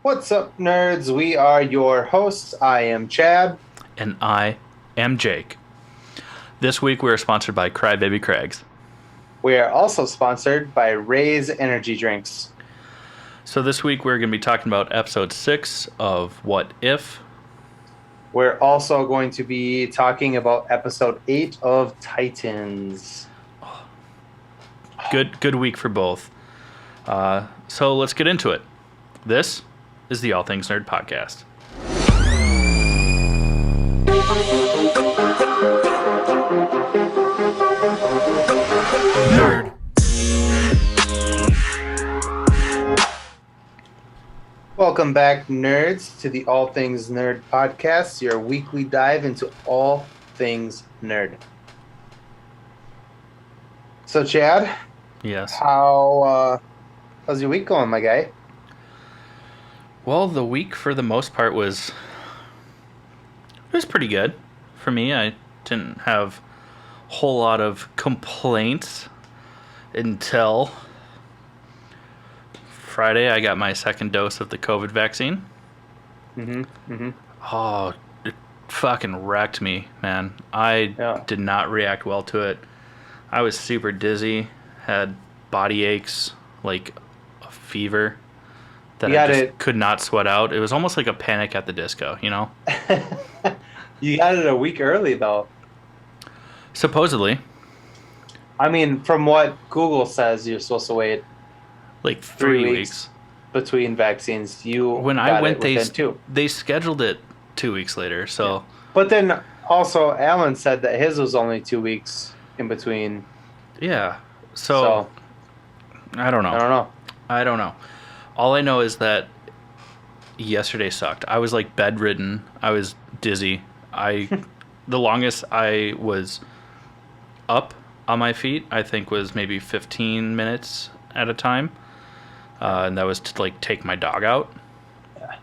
What's up, nerds? We are your hosts. I am Chad. And I am Jake. This week we are sponsored by Crybaby Craig's. We are also sponsored by Ray's Energy Drinks. So this week we're going to be talking about episode 6 of What If. We're also going to be talking about episode 8 of Titans. Good week for both. So let's get into it. This is the All Things Nerd Podcast. Nerd. Welcome back, nerds, to the All Things Nerd Podcast, your weekly dive into all things nerd. So, Chad, Yes. how's your week going, my guy? Well, the week for the most part was pretty good for me. I didn't have a whole lot of complaints until Friday. I got my second dose of the COVID vaccine. Oh, it fucking wrecked me, man. I did not react well to it. I was super dizzy, had body aches, like a fever that I just could not sweat out. It was almost like a Panic at the Disco, you know? You got it a week early, though. Supposedly. I mean, from what Google says, you're supposed to wait like 3 weeks between vaccines. When I went, they scheduled it 2 weeks later. So, yeah. But then also, Alan said that his was only 2 weeks in between. Yeah. So I don't know. I don't know. All I know is that yesterday sucked. I was like bedridden. I was dizzy. The longest I was up on my feet, I think, was maybe 15 minutes at a time. And that was to like take my dog out.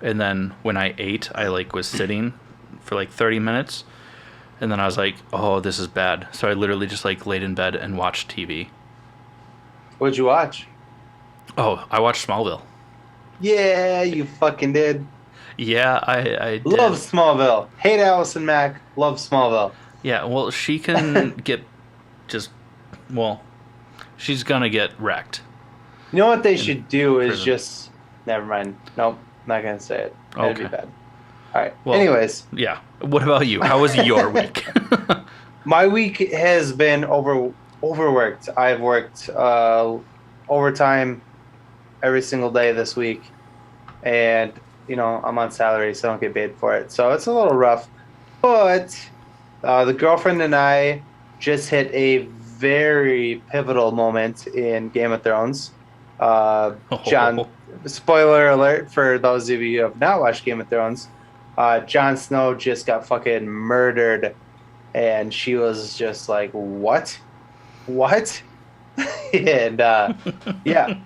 And then when I ate, I like was sitting for like 30 minutes. And then I was like, oh, this is bad. So I literally just like laid in bed and watched TV. What'd you watch? Oh, I watched Smallville. Yeah, you fucking did. Yeah, I did. Love Smallville. Hate Allison Mack. Love Smallville. Yeah, well, she can get she's gonna get wrecked. You know what they should do is just... Never mind. Nope, not gonna say it. That'd be bad. All right. Well, anyways. Yeah. What about you? How was your week? My week has been overworked. I've worked overtime every single day this week. And, you know, I'm on salary, so I don't get paid for it. So it's a little rough. But the girlfriend and I just hit a very pivotal moment in Game of Thrones. John, spoiler alert for those of you who have not watched Game of Thrones. Jon Snow just got fucking murdered, and she was just like, "What? And yeah,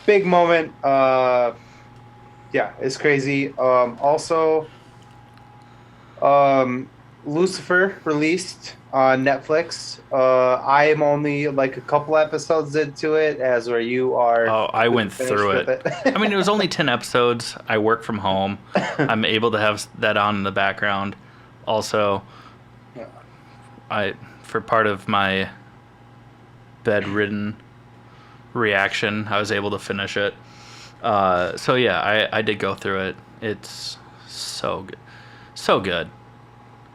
big moment. Yeah, it's crazy. Also, Lucifer released on Netflix. I am only like a couple episodes into it, as where you are. Oh, I went through it. I mean, it was only 10 episodes. I work from home. I'm able to have that on in the background. Also, for part of my bedridden reaction, I was able to finish it. So yeah, I did go through it. It's so good. So good.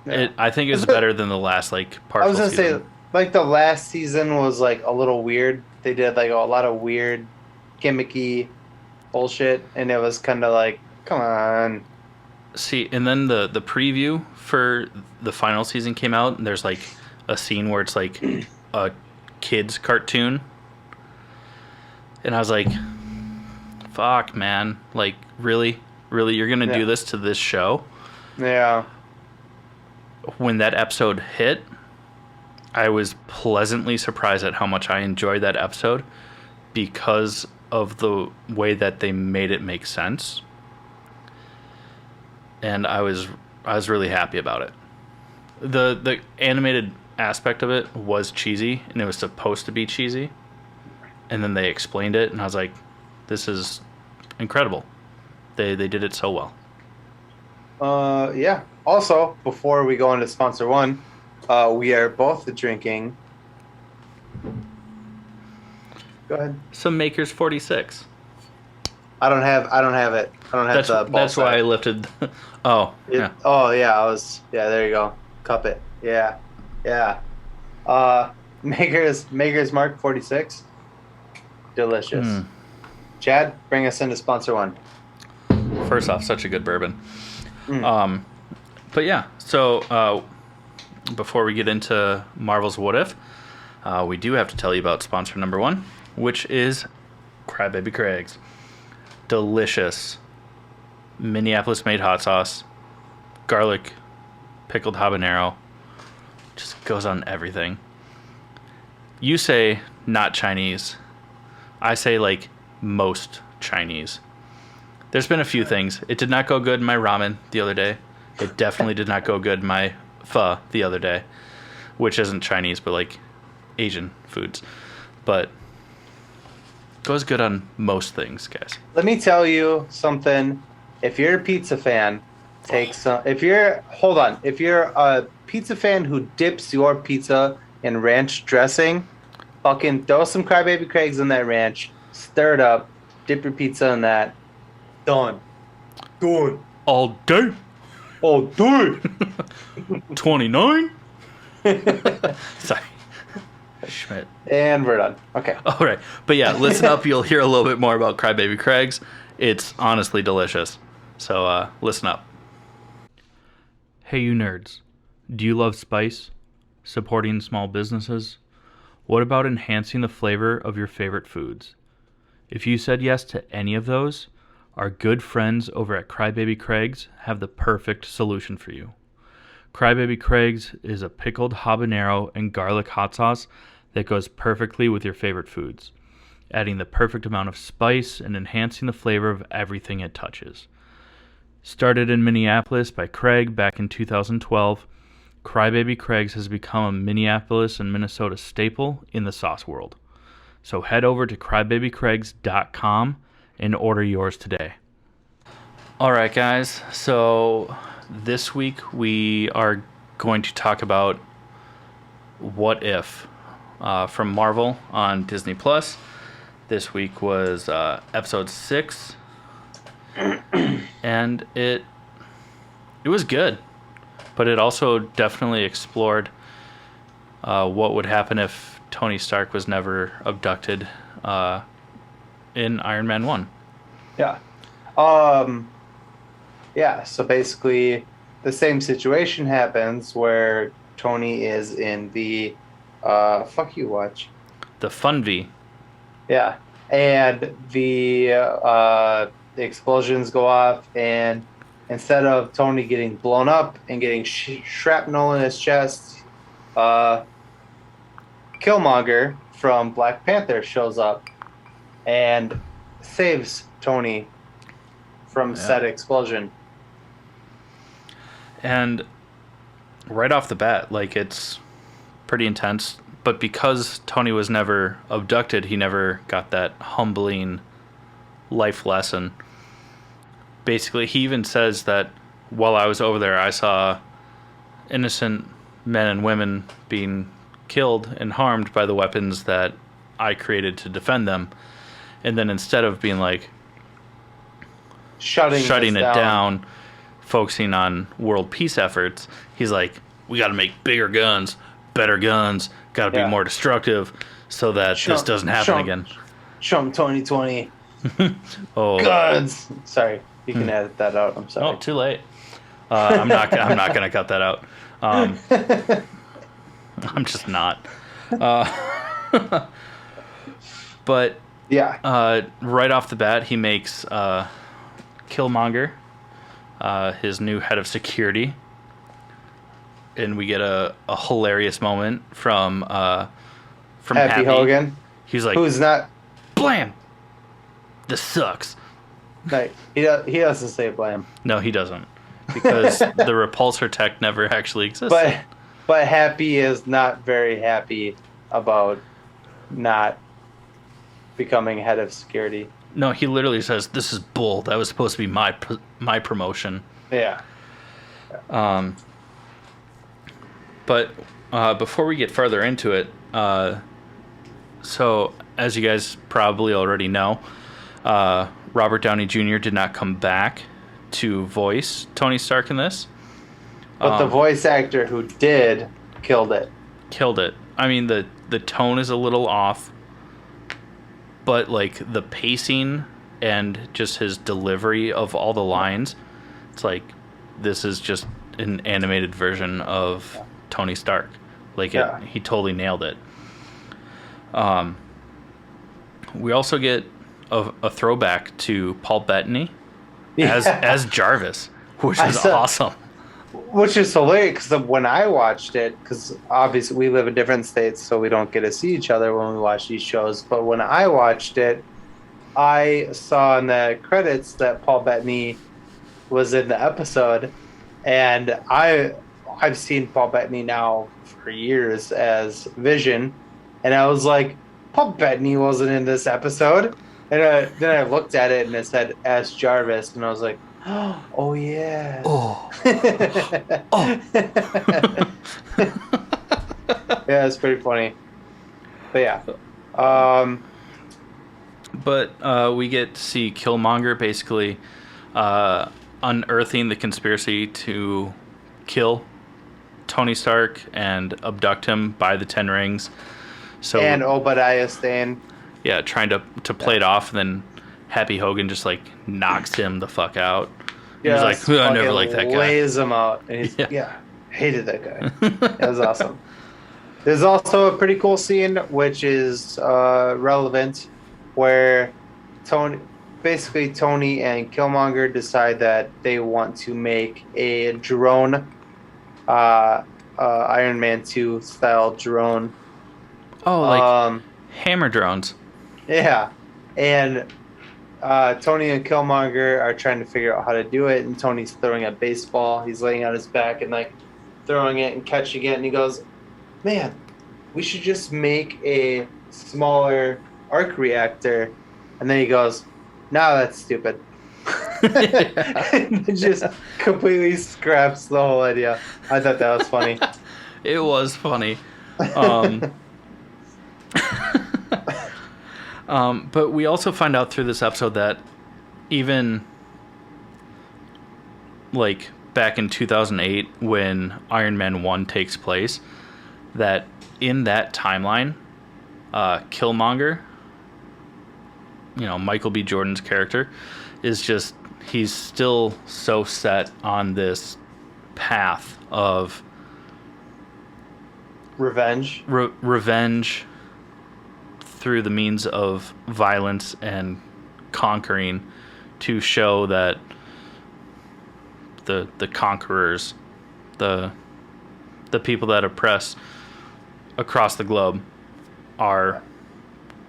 Yeah. I think it's better than the last like partial. I was gonna say, like, the last season was like a little weird. They did like a lot of weird, gimmicky bullshit, and it was kind of like, come on. See, and then the preview for the final season came out, and there's like a scene where it's like a kid's cartoon, and I was like, fuck, man, like really you're gonna do this to this show? Yeah. When that episode hit, I was pleasantly surprised at how much I enjoyed that episode because of the way that they made it make sense. And I was really happy about it. The animated aspect of it was cheesy, and it was supposed to be cheesy. And then they explained it, and I was like, this is incredible. They did it so well. Yeah. Also, before we go into sponsor one, we are both drinking. Go ahead. Some Maker's 46. I don't have it. I don't have the ball That's set. why I lifted. Oh, yeah. Oh yeah, there you go. Cup it. Yeah. Maker's Mark 46. Delicious. Chad, bring us into sponsor one. First off, such a good bourbon. But yeah, so before we get into Marvel's What If, we do have to tell you about sponsor number one, which is Crybaby Craig's. Delicious Minneapolis-made hot sauce, garlic, pickled habanero, just goes on everything. You say not Chinese. I say like most Chinese. There's been a few things. It did not go good in my ramen the other day. It definitely did not go good in my pho the other day, which isn't Chinese, but like Asian foods. But goes good on most things, guys. Let me tell you something. If you're a pizza fan, take some. If you're a pizza fan who dips your pizza in ranch dressing, fucking throw some Crybaby Craig's in that ranch, stir it up, dip your pizza in that. Done. All day. 29. Sorry. Schmidt. And we're done. Okay. All right. But yeah, listen up. You'll hear a little bit more about Crybaby Craig's. It's honestly delicious. So listen up. Hey, you nerds. Do you love spice? Supporting small businesses? What about enhancing the flavor of your favorite foods? If you said yes to any of those, our good friends over at Crybaby Craig's have the perfect solution for you. Crybaby Craig's is a pickled habanero and garlic hot sauce that goes perfectly with your favorite foods, adding the perfect amount of spice and enhancing the flavor of everything it touches. Started in Minneapolis by Craig back in 2012, Crybaby Craig's has become a Minneapolis and Minnesota staple in the sauce world. So head over to crybabycraigs.com and order yours today. All right, guys. So this week we are going to talk about What If from Marvel on Disney Plus. This week was episode 6, and it was good, but it also definitely explored what would happen if Tony Stark was never abducted in Iron Man 1. Yeah. Yeah, so basically the same situation happens where Tony is in the fuck you watch. The Funvee. Yeah. And the explosions go off, and instead of Tony getting blown up and getting shrapnel in his chest, Killmonger from Black Panther shows up and saves Tony from said explosion. And right off the bat, like, it's pretty intense. But because Tony was never abducted, he never got that humbling life lesson. Basically, he even says that while I was over there, I saw innocent men and women being killed and harmed by the weapons that I created to defend them. And then instead of being like shutting it down, focusing on world peace efforts, he's like, we got to make bigger guns, better guns, got to be more destructive so that this doesn't happen again. Trump 2020. Oh, guns. Sorry, you can edit that out. I'm sorry. Oh, too late. I'm not gonna cut that out. I'm just not. But yeah, right off the bat, he makes Killmonger his new head of security, and we get a hilarious moment from Happy Hogan. He's like, who's not blam. This sucks. No, he doesn't say blam. No, he doesn't, because the repulsor tech never actually existed. But Happy is not very happy about not becoming head of security. No, he literally says, "This is bull. That was supposed to be my promotion." Yeah. But before we get further into it, so as you guys probably already know, Robert Downey Jr. did not come back to voice Tony Stark in this. But the voice actor who did killed it. Killed it. I mean, the tone is a little off, but like the pacing and just his delivery of all the lines, it's like this is just an animated version of Tony Stark. Like he totally nailed it. We also get a throwback to Paul Bettany as Jarvis, which is awesome. Which is hilarious because when I watched it, because obviously we live in different states, so we don't get to see each other when we watch these shows. But when I watched it, I saw in the credits that Paul Bettany was in the episode, and I've seen Paul Bettany now for years as Vision, and I was like, Paul Bettany wasn't in this episode, and then I looked at it and it said as Jarvis, and I was like, oh yeah. Oh. Yeah, it's pretty funny. But yeah. But we get to see Killmonger basically unearthing the conspiracy to kill Tony Stark and abduct him by the Ten Rings. And Obadiah Stane. Yeah, trying to play it off, and then Happy Hogan just like knocks him the fuck out. Yeah, he's like, I never liked that guy. Lays him out. And he's, hated that guy. That was awesome. There's also a pretty cool scene, which is relevant, where Tony and Killmonger decide that they want to make a drone, Iron Man 2 style drone. Oh, like hammer drones. Yeah, and Tony and Killmonger are trying to figure out how to do it, and Tony's throwing a baseball. He's laying on his back and like throwing it and catching it, and he goes, "Man, we should just make a smaller arc reactor." And then he goes, "No, that's stupid." And just completely scraps the whole idea. I thought that was funny. It was funny. But we also find out through this episode that even like back in 2008 when Iron Man 1 takes place, that in that timeline, Killmonger, Michael B. Jordan's character, is just, he's still so set on this path of revenge. Revenge through the means of violence and conquering, to show that the conquerors, the people that oppress across the globe are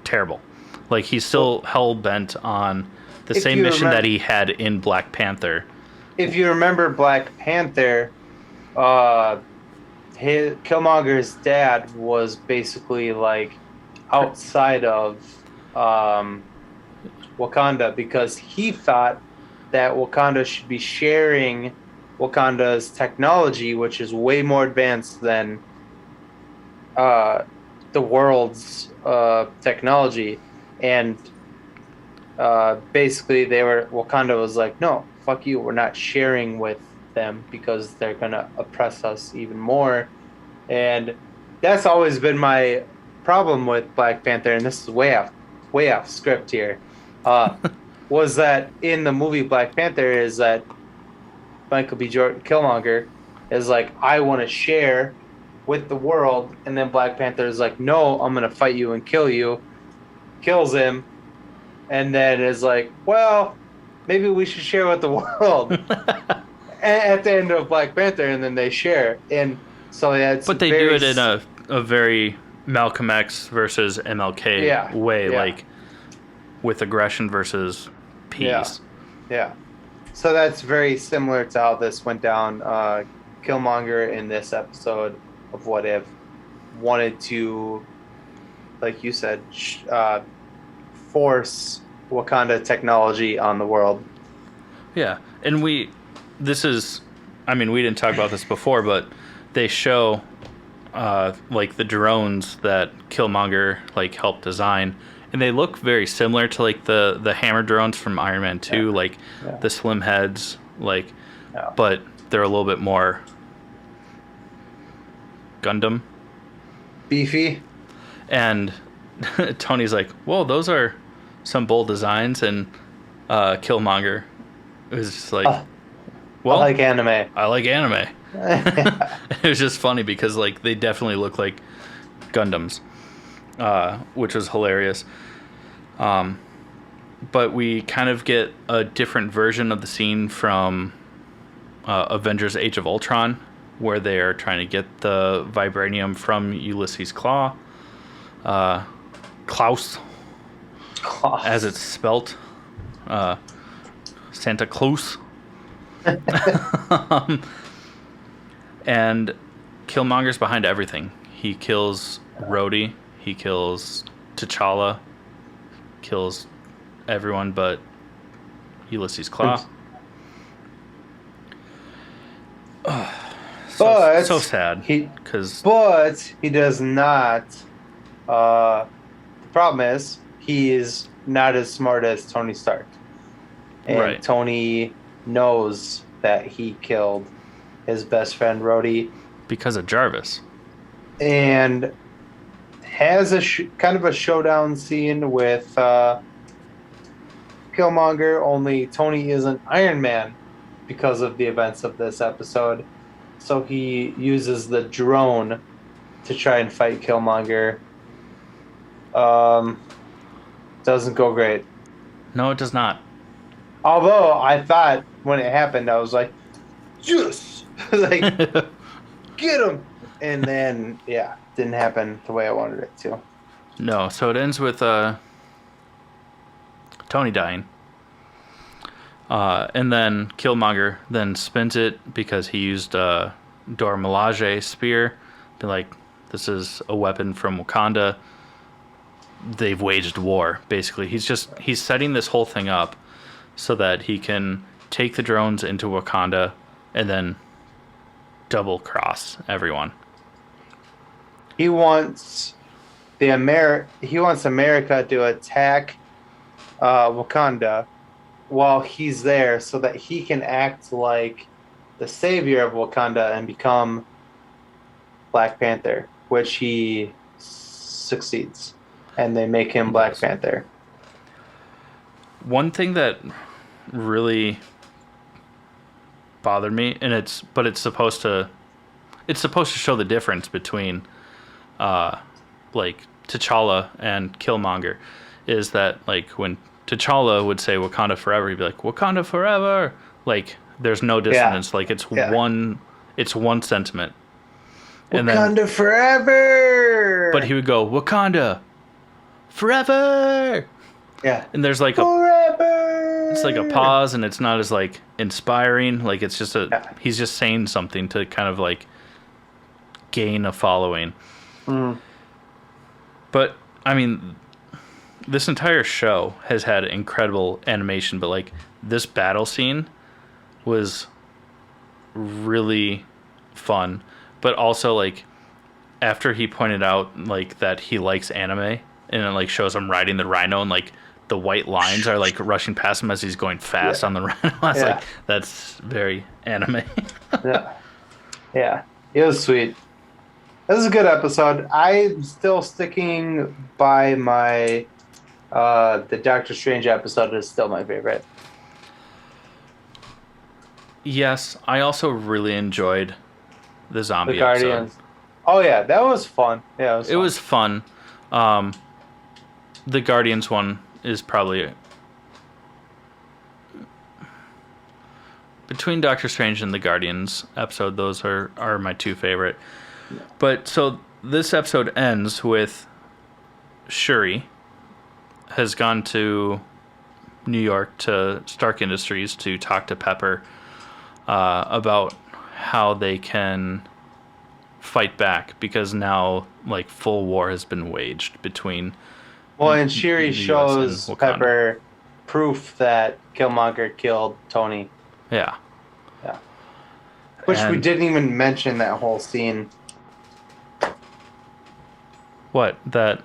terrible. Like, he's still hell-bent on the same mission that he had in Black Panther. If you remember Black Panther, Killmonger's dad was basically like outside of Wakanda, because he thought that Wakanda should be sharing Wakanda's technology, which is way more advanced than the world's technology. And basically Wakanda was like, no, fuck you, we're not sharing with them because they're gonna oppress us even more. And that's always been my problem with Black Panther, and this is way off script here, was that in the movie Black Panther is that Michael B. Jordan, Killmonger, is like, I want to share with the world, and then Black Panther is like, no, I'm going to fight you and kill you, kills him, and then is like, well, maybe we should share with the world at the end of Black Panther, and then they share. And so that's, but they do it in a very Malcolm X versus MLK way, like with aggression versus peace. Yeah. So that's very similar to how this went down. Killmonger in this episode of What If wanted to, like you said, force Wakanda technology on the world. Yeah, and we didn't talk about this before, but they show like the drones that Killmonger like helped design, and they look very similar to like the hammer drones from Iron Man 2, like the slim heads, like, but they're a little bit more Gundam, beefy. And Tony's like, "Whoa, those are some bold designs," and Killmonger was just like, "Well, I like anime. I like anime." It was just funny because like they definitely look like Gundams, which was hilarious. But we kind of get a different version of the scene from Avengers: Age of Ultron, where they are trying to get the vibranium from Ulysses Klaus, as it's spelt, Santa Claus. And Killmonger's behind everything. He kills Rhodey, he kills T'Challa, kills everyone but Ulysses Klaus. So sad. But he does not. The problem is he is not as smart as Tony Stark, and Tony knows that he killed his best friend Rhodey because of Jarvis, and has a kind of a showdown scene with Killmonger. Only Tony isn't Iron Man because of the events of this episode, so he uses the drone to try and fight Killmonger. Doesn't go great. No, it does not. Although I thought when it happened, I was like, yes! Like, get him! And then, didn't happen the way I wanted it to. No, so it ends with Tony dying. And then Killmonger then spins it because he used Dora Milaje spear. Be like, this is a weapon from Wakanda. They've waged war, basically. He's setting this whole thing up so that he can take the drones into Wakanda and then double cross everyone. He wants America to attack Wakanda while he's there so that he can act like the savior of Wakanda and become Black Panther, which he succeeds. And they make him Black Panther. One thing that really bothered me, and it's supposed to show the difference between like T'Challa and Killmonger, is that like when T'Challa would say Wakanda forever, he'd be like Wakanda forever, like there's no dissonance, like it's one sentiment. And Wakanda then, forever. But he would go Wakanda forever. Yeah. And there's like it's like a pause, and it's not as like inspiring. Like it's just he's just saying something to kind of like gain a following. Mm. But I mean, this entire show has had incredible animation, but like this battle scene was really fun. But also like after he pointed out like that he likes anime, and it like shows him riding the rhino, and like the white lines are like rushing past him as he's going fast on the rhino. I was like, that's very anime. Yeah, it was sweet. This is a good episode. I'm still sticking by my the Doctor Strange episode is still my favorite. Yes, I also really enjoyed the zombie Guardians. episode. Oh yeah, that was fun. Yeah, it was fun. The Guardians one is probably between Doctor Strange and the Guardians episode. Those are my two favorite. Yeah. But so this episode ends with Shuri has gone to New York to Stark Industries to talk to Pepper about how they can fight back, because now like full war has been waged between and Shuri shows Pepper proof that Killmonger killed Tony. Yeah. Yeah. Which we didn't even mention that whole scene. What? That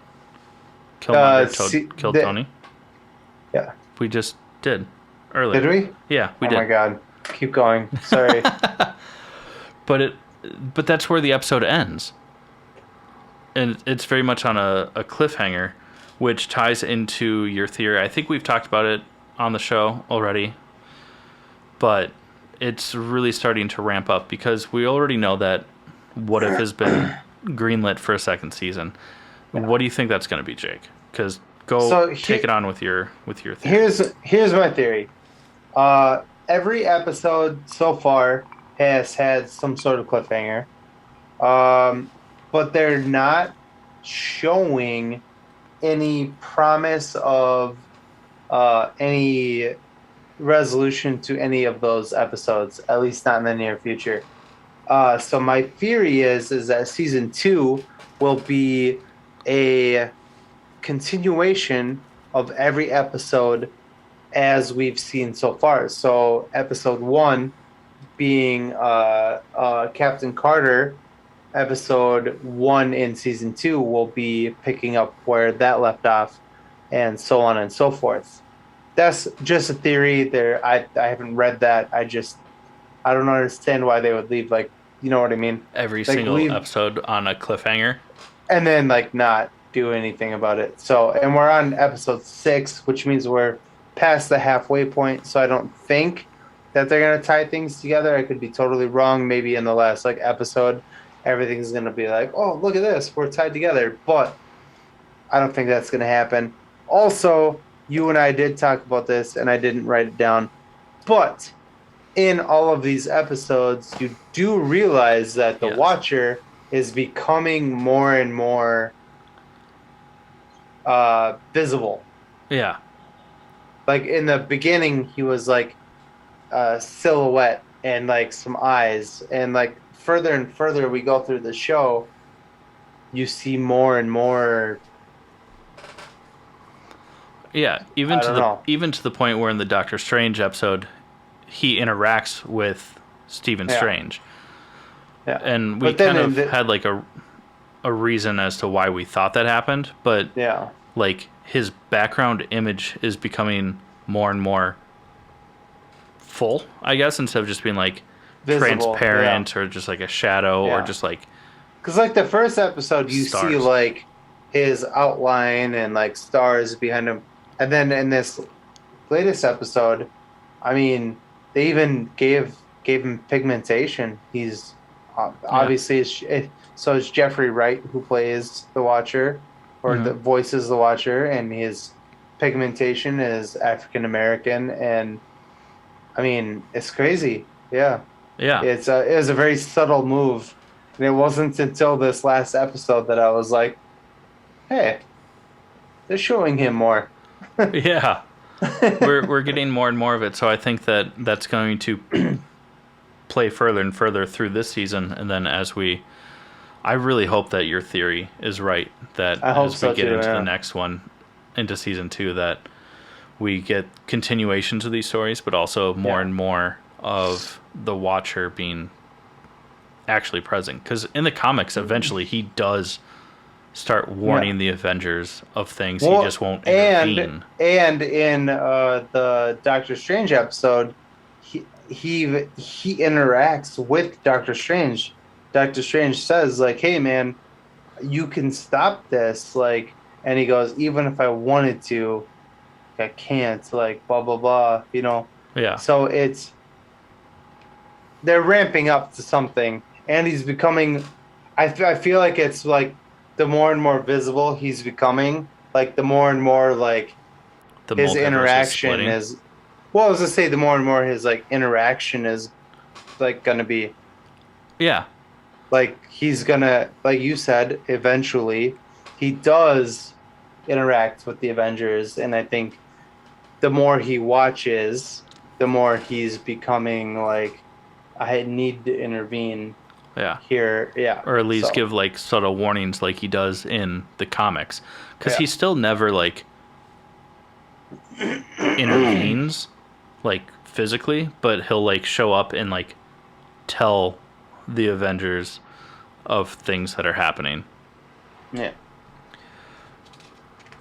Killmonger killed Tony? Yeah. We just did earlier. Did we? Yeah, we did. Oh my god. Keep going. Sorry. But that's where the episode ends. And it's very much on a cliffhanger, which ties into your theory. I think we've talked about it on the show already. But it's really starting to ramp up because we already know that What If has been greenlit for a second season. Yeah. What do you think that's going to be, Jake? Because take it on with your theory. Here's my theory. Every episode so far has had some sort of cliffhanger, but they're not showing any promise of any resolution to any of those episodes, at least not in the near future. So my theory is that season 2 will be a continuation of every episode as we've seen so far. So episode 1 being Captain Carter, episode 1 in season 2 will be picking up where that left off, and so on and so forth. That's just a theory. There, I haven't read that. I don't understand why they would leave, like, you know what I mean? Every single episode on a cliffhanger. And then, like, not do anything about it. So, and we're on episode 6, which means we're past the halfway point. So I don't think that they're going to tie things together. I could be totally wrong. Maybe in the last, like, episode, everything's going to be like, oh, look at this, we're tied together. But I don't think that's going to happen. Also, you and I did talk about this, and I didn't write it down. But in all of these episodes, you do realize that the Watcher is becoming more and more visible. Yeah. Like, in the beginning, he was like a silhouette and like some eyes. And like further and further we go through the show, you see more and more. Yeah, even to the point where in the Doctor Strange episode, he interacts with Stephen Strange. Yeah. And we kind of had like a reason as to why we thought that happened, but like his background image is becoming more and more full, I guess, instead of just being like visible, transparent or just like a shadow or just like. Because like the first episode, you see like his outline and like stars behind him. And then in this latest episode, I mean, they even gave him pigmentation. He's obviously so it's Jeffrey Wright who plays the Watcher, or the voices the Watcher, and his pigmentation is African American, and I mean it's crazy. Yeah. It was a very subtle move, and it wasn't until this last episode that I was like, hey, they're showing him more. Yeah, we're getting more and more of it, so I think that's going to play further and further through this season, and then I really hope that your theory is right, that as we get into the next one, into season 2, that we get continuations of these stories, but also more and more of the Watcher being actually present, because in the comics eventually he does start warning the Avengers of things. He just won't intervene. And in the Doctor Strange episode, he interacts with Doctor Strange. Doctor Strange says, like, hey man, you can stop this, like, and he goes, even if I wanted to, I can't, like, blah blah blah, you know. Yeah. So they're ramping up to something, and he's becoming, I feel like it's like the more and more visible he's becoming, like the more and more like his interaction is. Well, I was gonna say the more and more his like interaction is like gonna be. Yeah. Like he's gonna, like you said, eventually he does interact with the Avengers, and I think the more he watches, the more he's becoming like, I need to intervene. Yeah. Here, or at least give like subtle warnings, like he does in the comics, because he's still never like intervenes, like, physically, but he'll, like, show up and, like, tell the Avengers of things that are happening. Yeah.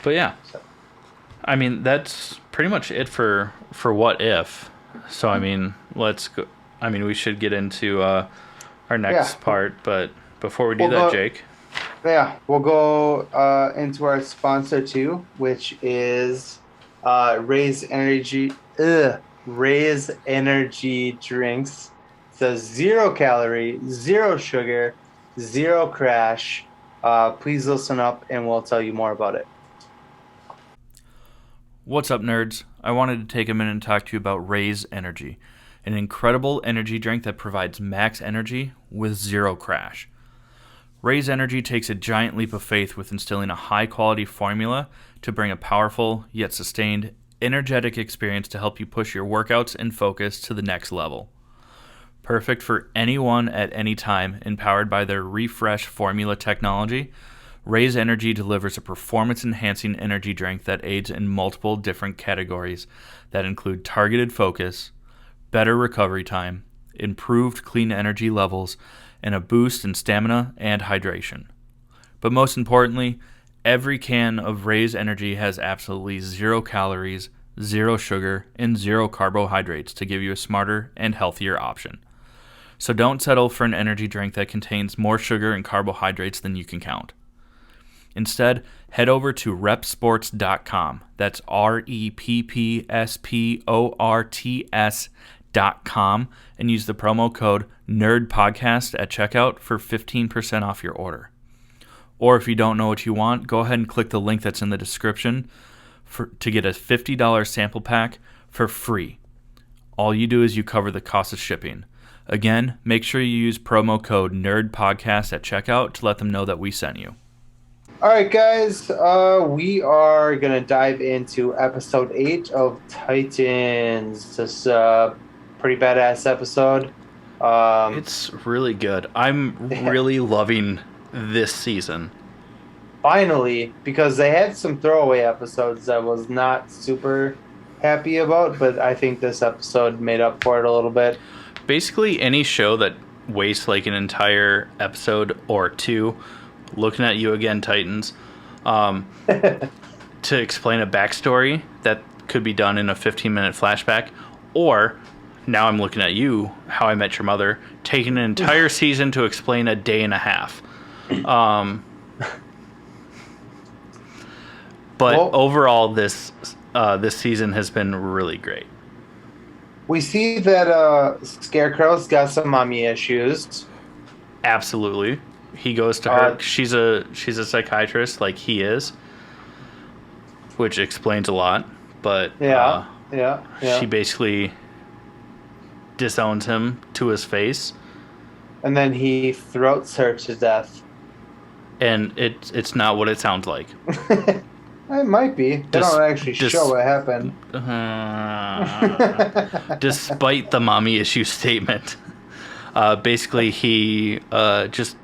But yeah. I mean, that's pretty much it for What If. So, I mean, let's go. I mean, we should get into our next part, but before we do Jake. Yeah, we'll go into our sponsor too, which is Raise Energy drinks. So 0 calorie, 0 sugar, 0 crash. Please listen up and we'll tell you more about it. What's up, nerds? I wanted to take a minute and talk to you about Raise Energy, an incredible energy drink that provides max energy with 0 crash. Raise Energy takes a giant leap of faith with instilling a high-quality formula to bring a powerful, yet sustained, energetic experience to help you push your workouts and focus to the next level. Perfect for anyone at any time, and powered by their Refresh formula technology, Raise Energy delivers a performance-enhancing energy drink that aids in multiple different categories that include targeted focus, better recovery time, improved clean energy levels, and a boost in stamina and hydration. But most importantly, every can of Raise Energy has absolutely 0 calories, 0 sugar, and 0 carbohydrates to give you a smarter and healthier option. So don't settle for an energy drink that contains more sugar and carbohydrates than you can count. Instead, head over to repsports.com. That's REPPSPORTS.com and use the promo code NERDPODCAST at checkout for 15% off your order. Or if you don't know what you want, go ahead and click the link that's in the description to get a $50 sample pack for free. All you do is you cover the cost of shipping. Again, make sure you use promo code NERDPODCAST at checkout to let them know that we sent you. All right, guys, we are going to dive into episode 8 of Titans. This is a pretty badass episode. It's really good. I'm really loving this season. Finally, because they had some throwaway episodes that I was not super happy about, but I think this episode made up for it a little bit. Basically, any show that wastes like an entire episode or two, looking at you again, Titans, to explain a backstory that could be done in a 15-minute flashback, or now I'm looking at you, How I Met Your Mother, taking an entire season to explain a day and a half. But overall, this season has been really great. We see that Scarecrow's got some mommy issues. Absolutely. He goes to her. She's a psychiatrist, like he is, which explains a lot. But she basically disowns him to his face, and then he throats her to death. And it's not what it sounds like. It might be. They don't actually show what happened. Despite the mommy issue statement, basically he just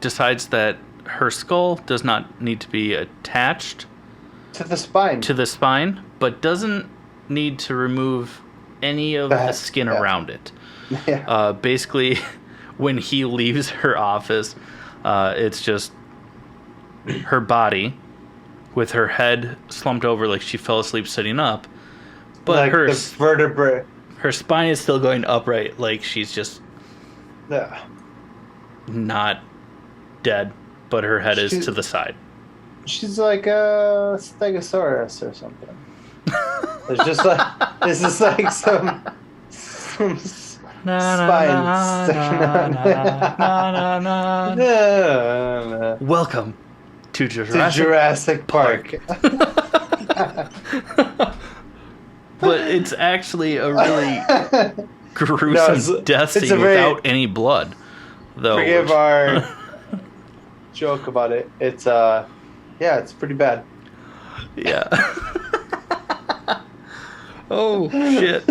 decides that her skull does not need to be attached to the spine, but doesn't need to remove any of the skin around it. Yeah. Basically, when he leaves her office, it's just her body with her head slumped over like she fell asleep sitting up, but like her vertebrae, her spine is still going upright, like she's just not dead, but her head is to the side. She's like a stegosaurus or something. There's just like this is like some spines. Welcome to Jurassic Park. But it's actually a really gruesome death scene without any blood, though. Forgive our joke about it. It's it's pretty bad. Yeah. Oh shit.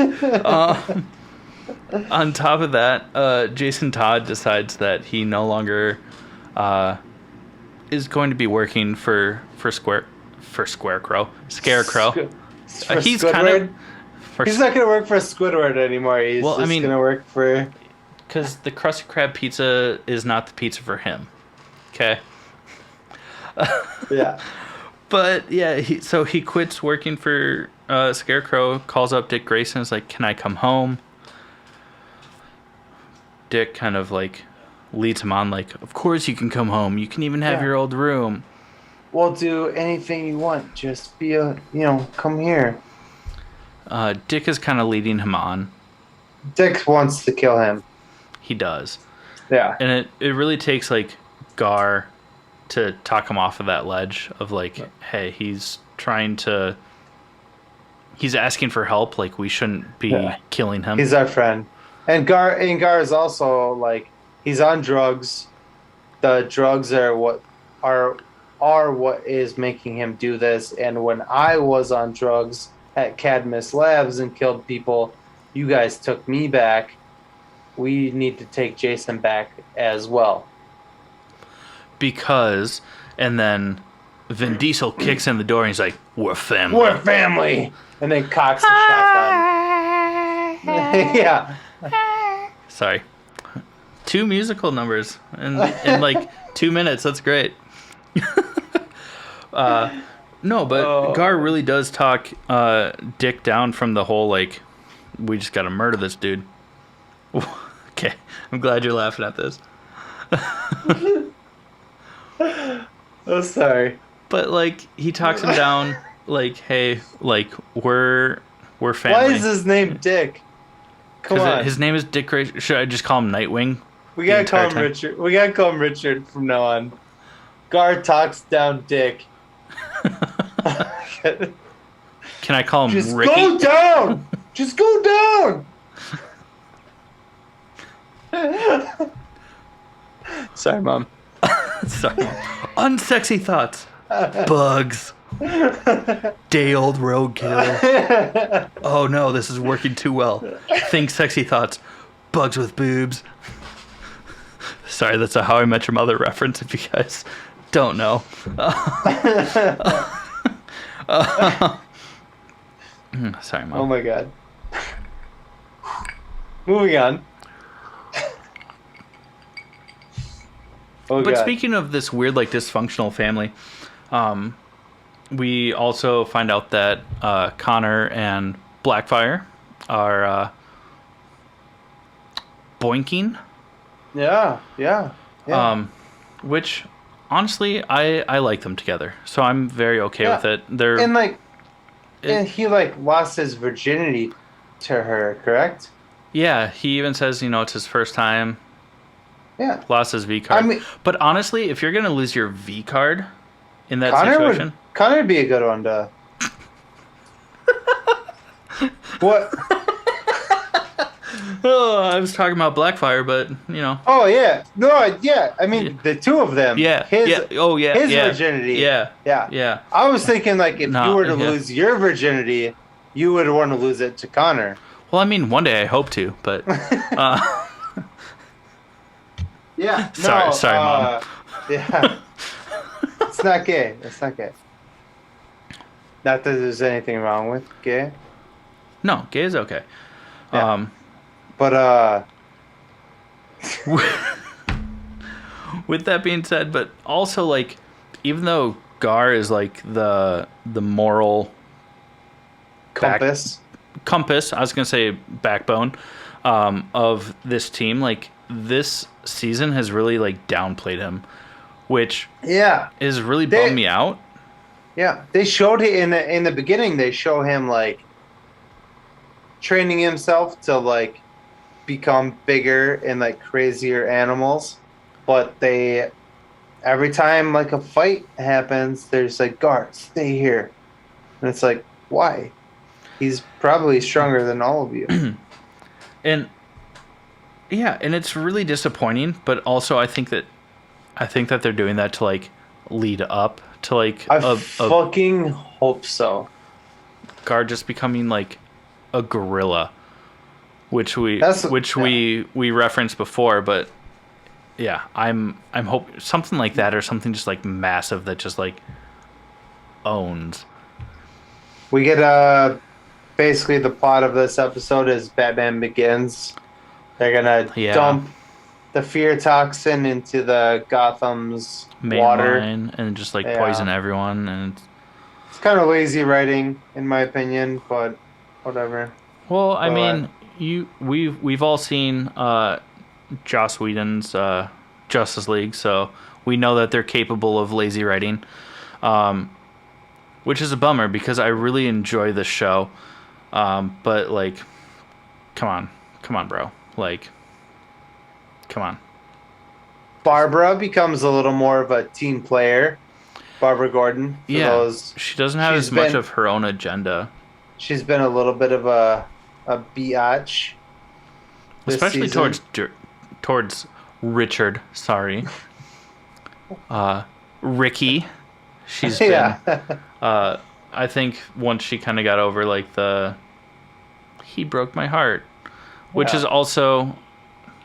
On top of that, Jason Todd decides that he no longer is going to be working for Scarecrow. He's kind of. He's not going to work for Squidward anymore. He's going to work for... Because the Krusty Krab pizza is not the pizza for him. Okay? Yeah. But, yeah, so he quits working for Scarecrow, calls up Dick Grayson, is like, can I come home? Dick kind of, like, leads him on, like, of course you can come home. You can even have your old room. We'll do anything you want. Just be come here. Dick is kind of leading him on. Dick wants to kill him. He does. Yeah. And it really takes, like, Gar to talk him off of that ledge of, like, hey, he's asking for help. Like, we shouldn't be killing him. He's our friend. And Gar is also, like, he's on drugs. The drugs are what is making him do this. And when I was on drugs at Cadmus Labs and killed people, you guys took me back. We need to take Jason back as well. Because, and then Vin Diesel kicks in the door and he's like, we're family. We're family. And then cocks the shotgun. Yeah. Sorry. 2 musical numbers in like 2 minutes. That's great. No, but Gar really does talk Dick down from the whole, like, we just got to murder this dude. Okay, I'm glad you're laughing at this. Oh, sorry. But, like, he talks him down, like, hey, like, we're family. Why is his name Dick? Come on. His name is Dick. Should I just call him Nightwing? We gotta call him Richard. We gotta call him Richard from now on. Gar talks down Dick. Can I call him just Ricky? Go down! Just go down! Sorry, Mom. Sorry. Unsexy thoughts. Bugs. Day-old roadkill. Oh no, this is working too well. Think sexy thoughts. Bugs with boobs. Sorry, that's a How I Met Your Mother reference if you guys don't know. Sorry, Mom. Oh my God. Moving on. But speaking of this weird, like, dysfunctional family, we also find out that Connor and Blackfire are boinking. Yeah. Which, honestly, I like them together, so I'm very okay with it. And he lost his virginity to her, correct? Yeah, he even says, it's his first time. Yeah. Lost his V card. But honestly, if you're going to lose your V card in that situation... Connor would be a good one to... What? Oh, I was talking about Blackfire, but, Oh, yeah. No, yeah. I mean, the two of them. Yeah. His virginity. Yeah. I was thinking, like, if you were to lose your virginity, you would want to lose it to Connor. Well, I mean, one day I hope to, but... Yeah. Sorry, Mom. Yeah. It's not gay. Not that there's anything wrong with gay. No, gay is okay. Yeah. With that being said, but also, like, even though Gar is, like, the moral compass, I was gonna say backbone of this team, like, this season has really, like, downplayed him, which is really bummed me out. Yeah, they showed it in the beginning. They show him, like, training himself to, like, become bigger and, like, crazier animals, but every time, like, a fight happens, there's like, Gar, stay here, and it's like, why? He's probably stronger than all of you. And it's really disappointing, but also I think that they're doing that to, like, lead up to, like, I fucking hope so. Gar just becoming, like, a gorilla, which we referenced before, but yeah, I'm hoping something like that, or something just, like, massive that just, like, owns. We get basically the plot of this episode is Batman Begins. They're gonna dump the fear toxin into the Gotham's main water line and just like poison everyone, and it's kind of lazy writing in my opinion, but whatever. Well, I mean, we've all seen Joss Whedon's Justice League, so we know that they're capable of lazy writing, which is a bummer because I really enjoy this show. But like, come on, bro, like, come on. Barbara becomes a little more of a team player. Barbara Gordon. She doesn't have as much of her own agenda. She's been a little bit of a biatch. Especially towards Richard. Sorry. Ricky. She's been. I think once she kind of got over like he broke my heart, which is also,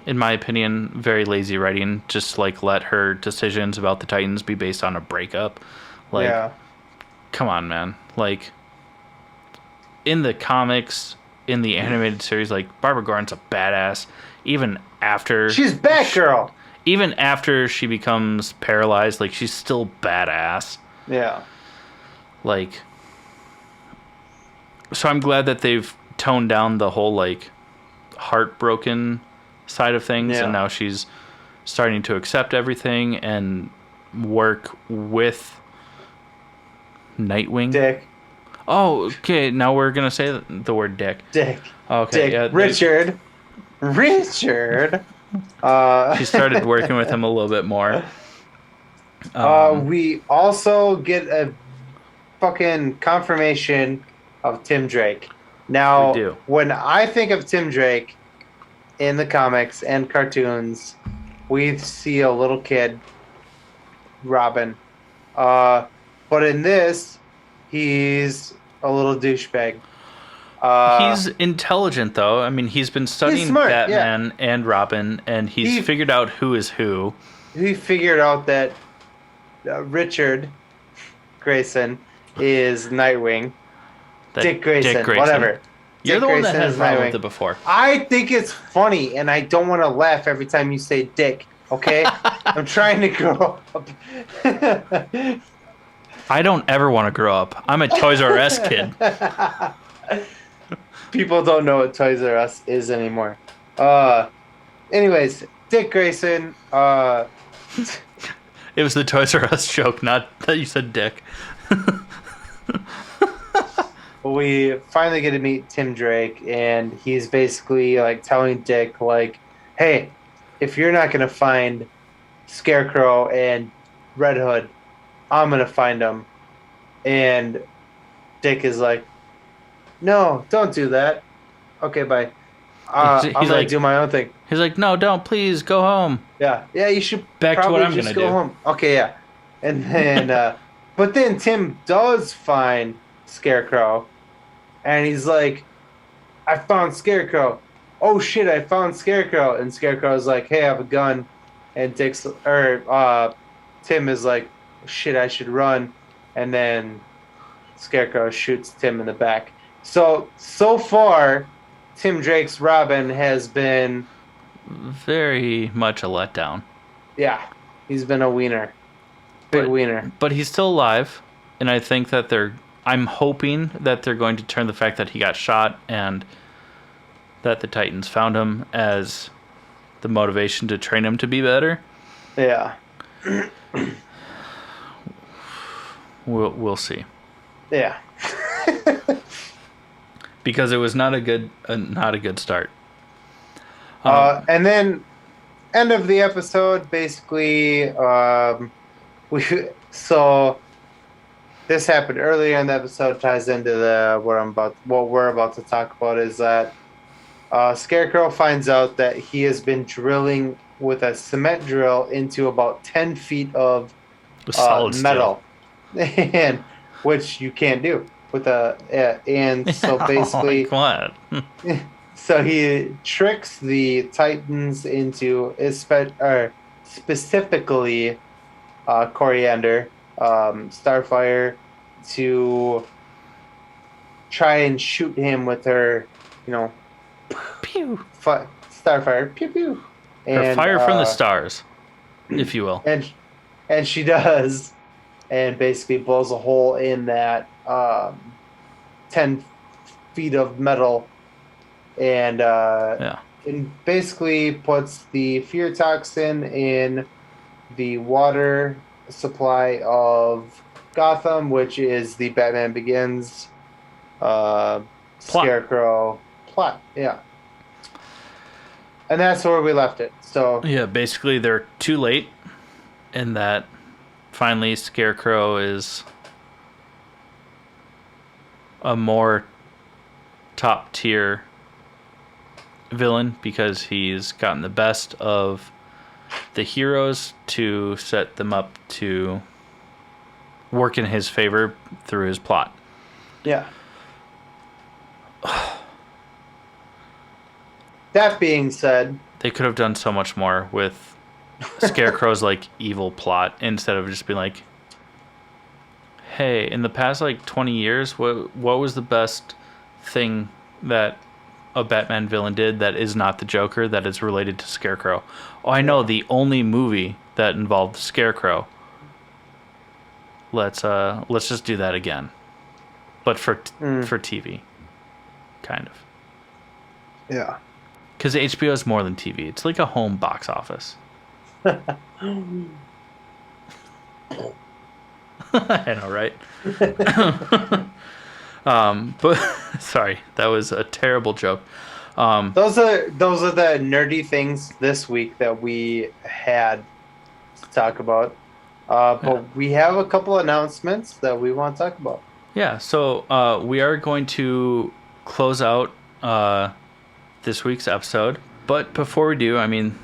in my opinion, very lazy writing. Just like let her decisions about the Titans be based on a breakup. Like, come on, man. Like, in the comics, in the animated series, like, Barbara Gordon's a badass. Even after she's Batgirl. Even after she becomes paralyzed, like, she's still badass. Yeah. Like, so I'm glad that they've toned down the whole like heartbroken side of things, and now she's starting to accept everything and work with Nightwing. Dick. Oh, okay. Now we're gonna say the word Dick. Dick. Okay. Dick. Yeah, Richard. She started working with him a little bit more. We also get a fucking confirmation of Tim Drake. Now, when I think of Tim Drake in the comics and cartoons, we see a little kid, Robin. But in this, he's a little douchebag. He's intelligent, though. I mean, he's been studying Batman and Robin, and he figured out who is who. He figured out that Richard Grayson is Nightwing. Dick Grayson, whatever. You're the one that had a problem with it before. I think it's funny, and I don't want to laugh every time you say Dick, okay? I'm trying to grow up. I don't ever want to grow up. I'm a Toys R Us kid. People don't know what Toys R Us is anymore. Anyways, Dick Grayson. It was the Toys R Us joke, not that you said Dick. We finally get to meet Tim Drake, and he's basically like telling Dick, like, hey, if you're not going to find Scarecrow and Red Hood, I'm going to find them. And Dick is like, no, don't do that. Okay, bye. I'm going to do my own thing. He's like, no, don't. Please, go home. Yeah, you should back to what I'm going to go home. Okay, yeah. And then, but then Tim does find Scarecrow. And he's like, I found Scarecrow. Oh shit, I found Scarecrow. And Scarecrow's like, hey, I have a gun. And Tim is like, shit, I should run. And then Scarecrow shoots Tim in the back. So far, Tim Drake's Robin has been very much a letdown. Yeah, he's been a wiener. Big wiener. But he's still alive. And I think that I'm hoping that they're going to turn the fact that he got shot and that the Titans found him as the motivation to train him to be better. Yeah. We'll see. Yeah. Because it was not a good start. And then end of the episode, basically, this happened earlier in the episode, ties into what we're about to talk about is that Scarecrow finds out that he has been drilling with a cement drill into about 10 feet of metal, and which you can't do with and so basically, so he tricks the Titans into specifically Coriander, Starfire, to try and shoot him with her, pew, starfire, pew pew, and her fire from the stars, if you will. And she does, and basically blows a hole in that 10 feet of metal, and and basically puts the fear toxin in the water supply of Gotham, which is the Batman Begins Scarecrow plot. Yeah. And that's where we left it. So yeah, basically they're too late in that finally Scarecrow is a more top tier villain because he's gotten the best of the heroes to set them up to work in his favor through his plot. Yeah. That being said, they could have done so much more with Scarecrow's like evil plot instead of just being like, hey, in the past like 20 years, what was the best thing that a Batman villain did that is not the Joker that is related to Scarecrow? Oh, I know, the only movie that involved Scarecrow. Let's just do that again, but for TV, kind of. Yeah. Because HBO is more than TV. It's like a home box office. I know, right? But sorry, that was a terrible joke. Those are the nerdy things this week that we had to talk about. But we have a couple announcements that we want to talk about. Yeah, so we are going to close out this week's episode. But before we do, I mean,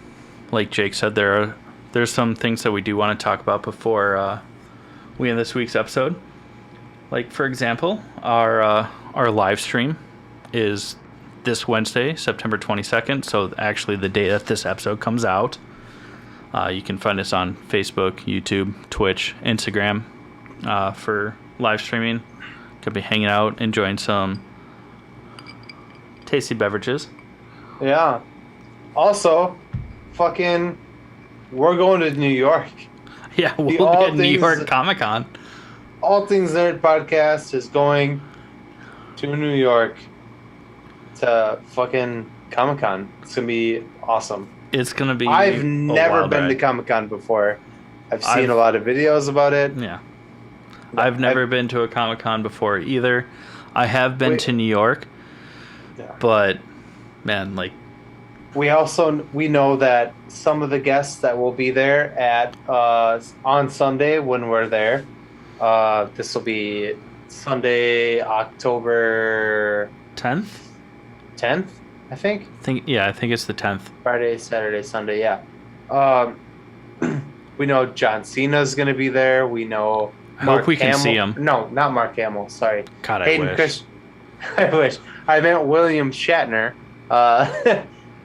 like Jake said, there's some things that we do want to talk about before we end this week's episode. Like, for example, our live stream is this Wednesday, September 22nd. So actually the day that this episode comes out. You can find us on Facebook, YouTube, Twitch, Instagram for live streaming. Could be hanging out, enjoying some tasty beverages. Yeah. Also, we're going to New York. Yeah, we'll be at New York Comic-Con. All Things Nerd Podcast is going to New York to fucking Comic-Con. It's going to be awesome. It's going to be I've never been to Comic-Con before. I've seen a lot of videos about it. Yeah. I've never been to a Comic-Con before either. I have been to New York. Yeah. But, man, like... We know that some of the guests that will be there at on Sunday when we're there. This will be Sunday, October 10th? 10th, I think. I think it's the 10th. Friday, Saturday, Sunday, yeah. We know John Cena's going to be there. We know I hope we can see him. No, not Mark Hamill, sorry. God, I wish. I wish. I meant William Shatner.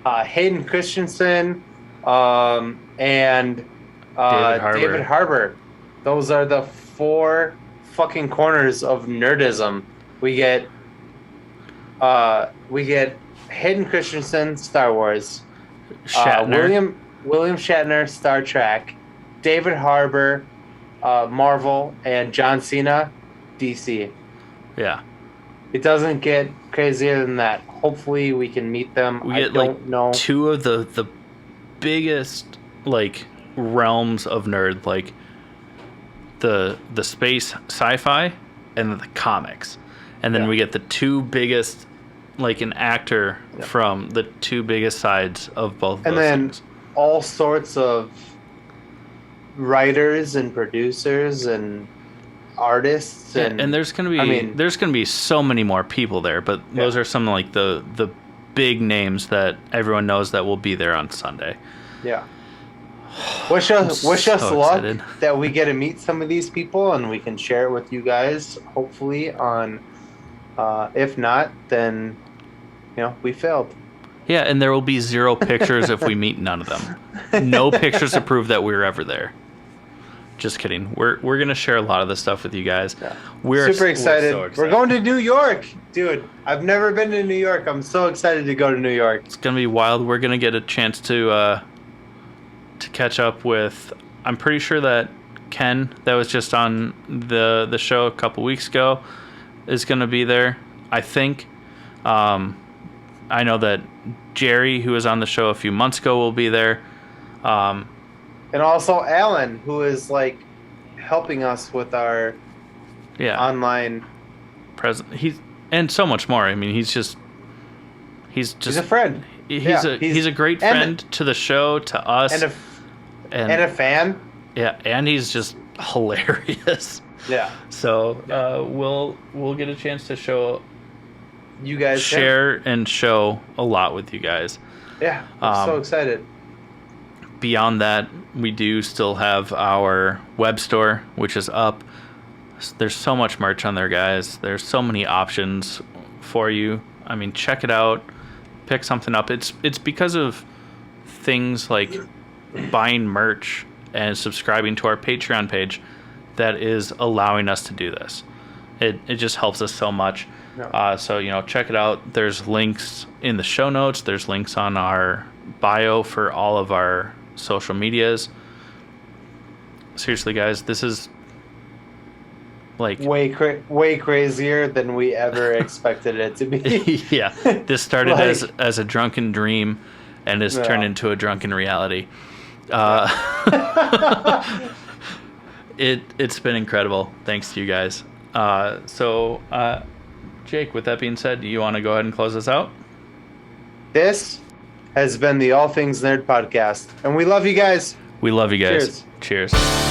Hayden Christensen, and David Harbour. Those are the 4 fucking corners of nerdism. We get Hayden Christensen, Star Wars. Shatner. William Shatner, Star Trek. David Harbour, Marvel, and John Cena, DC. Yeah. It doesn't get crazier than that. Hopefully we can meet them. We get 2 of the biggest like realms of nerd, like the space sci-fi and the comics. And then we get the 2 biggest, like an actor from the 2 biggest sides of both of those things. All sorts of writers and producers and artists, and there's gonna be so many more people there, but those are some like the big names that everyone knows that will be there on Sunday. Yeah. Wish us luck that we get to meet some of these people and we can share it with you guys. Hopefully on, if not, then we failed. Yeah, and there will be 0 pictures if we meet none of them. No pictures to prove that we were ever there. Just kidding. We're going to share a lot of this stuff with you guys. Yeah. We're super excited. So excited. We're going to New York, dude. I've never been to New York. I'm so excited to go to New York. It's going to be wild. We're going to get a chance to catch up with. I'm pretty sure that Ken, that was just on the show a couple weeks ago, is going to be there. I think. I know that Jerry, who was on the show a few months ago, will be there. And also Alan, who is like helping us with our online present. And so much more. I mean, he's a friend. He's a great friend to the show, to us, and a fan. Yeah, and he's just hilarious. Yeah. So we'll get a chance to show you guys share and show a lot with you guys. Yeah, I'm so excited. Beyond that, we do still have our web store, which is up. There's so much merch on there, guys. There's so many options for you. I mean, check it out. Pick something up. It's because of things like buying merch and subscribing to our Patreon page that is allowing us to do this. It just helps us so much. Yeah. So, check it out. There's links in the show notes. There's links on our bio for all of our social medias. Seriously, guys, this is like way crazier than we ever expected it to be. Yeah, this started as a drunken dream and has turned into a drunken reality. It's been incredible. Thanks to you guys. Jake, with that being said, do you want to go ahead and close this out? This has been the All Things Nerd podcast, and we love you guys. We love you guys. Cheers. Cheers.